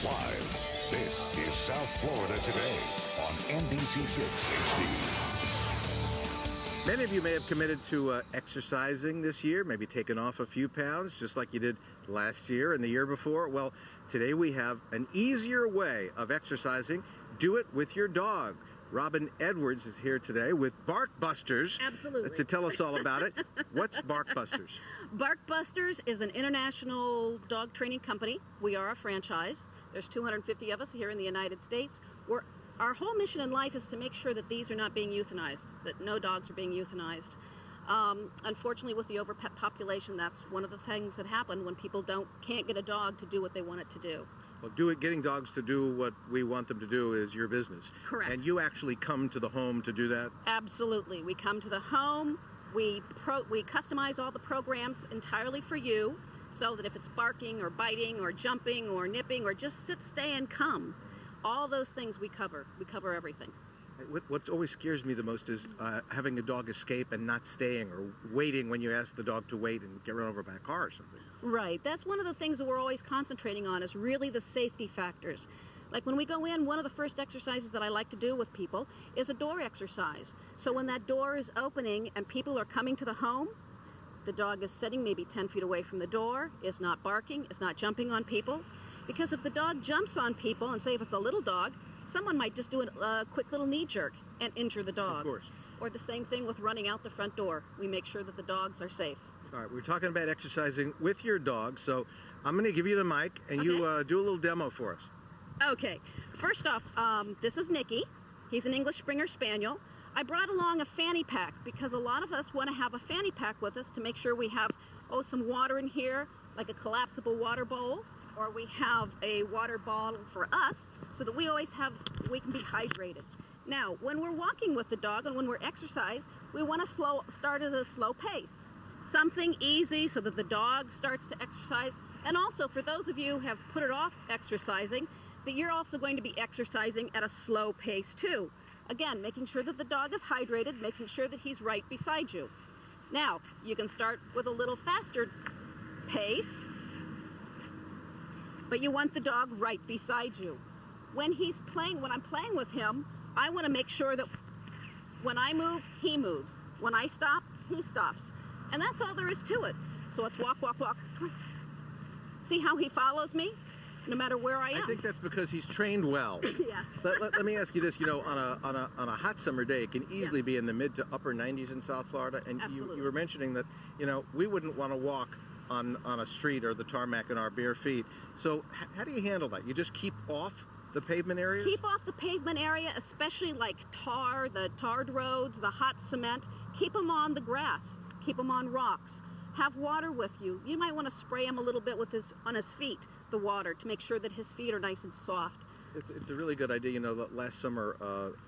Live, this is South Florida Today on NBC6 HD. Many of you may have committed to exercising this year, maybe taken off a few pounds, just like you did last year and the year before. Well, today we have an easier way of exercising. Do it with your dog. Robin Edwards is here today with Bark Busters. Absolutely. To tell us all about it. What's Bark Busters? Bark Busters is an international dog training company. We are a franchise. There's 250 of us here in the United States. Our whole mission in life is to make sure that these are not being euthanized, that no dogs are being euthanized. Unfortunately, with the overpet population, that's one of the things that happen when people can't get a dog to do what they want it to do. Well, getting dogs to do what we want them to do is your business. Correct. And you actually come to the home to do that? Absolutely. We come to the home. We customize all the programs entirely for you, so that if it's barking or biting or jumping or nipping or just sit, stay, and come, all those things we cover. We cover everything. What always scares me the most is having a dog escape and not staying, or waiting when you ask the dog to wait and get run over by a car or something. Right. That's one of the things that we're always concentrating on, is really the safety factors. Like when we go in, one of the first exercises that I like to do with people is a door exercise. So when that door is opening and people are coming to the home, the dog is sitting maybe 10 feet away from the door, is not barking, is not jumping on people. Because if the dog jumps on people, and say if it's a little dog, someone might just do a quick little knee jerk and injure the dog. Of course. Or the same thing with running out the front door. We make sure that the dogs are safe. All right, we're talking about exercising with your dog, so I'm going to give you the mic, and Okay. you do a little demo for us. Okay, first off, this is Nicky. He's an English Springer Spaniel. I brought along a fanny pack because a lot of us want to have a fanny pack with us to make sure we have, some water in here, like a collapsible water bowl, or we have a water bottle for us so that we can be hydrated. Now, when we're walking with the dog and when we're exercising, we want to start at a slow pace. Something easy so that the dog starts to exercise. And also, for those of you who have put it off exercising, that you're also going to be exercising at a slow pace too. Again, making sure that the dog is hydrated, making sure that he's right beside you. Now, you can start with a little faster pace, but you want the dog right beside you. When I'm playing with him, I want to make sure that when I move, he moves. When I stop, he stops. And that's all there is to it. So it's walk, walk, walk. See how he follows me, no matter where I am? I think that's because he's trained well. Yes. Let me ask you this. On a hot summer day, it can easily Yes. be in the mid to upper 90s in South Florida. And you were mentioning that, we wouldn't want to walk on a street or the tarmac in our bare feet. So how do you handle that? You just keep off the pavement area? Keep off the pavement area, especially like the tarred roads, the hot cement. Keep them on the grass. Keep them on rocks. Have water with you. You might want to spray him a little bit on his feet, the water, to make sure that his feet are nice and soft. It's a really good idea. Last summer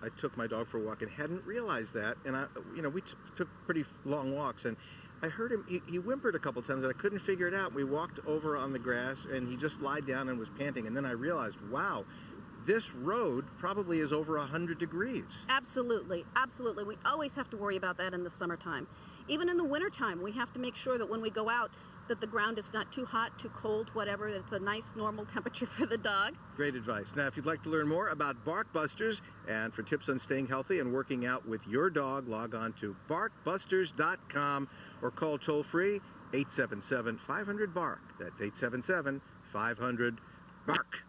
I took my dog for a walk and hadn't realized that. And we took pretty long walks, and I heard him. He whimpered a couple times, and I couldn't figure it out. We walked over on the grass, and he just lied down and was panting. And then I realized, wow, this road probably is over 100 degrees. Absolutely, absolutely. We always have to worry about that in the summertime. Even in the wintertime, we have to make sure that when we go out, that the ground is not too hot, too cold, whatever, that it's a nice normal temperature for the dog. Great advice. Now, if you'd like to learn more about Bark Busters and for tips on staying healthy and working out with your dog, log on to barkbusters.com or call toll-free 877-500-BARK. That's 877-500-BARK.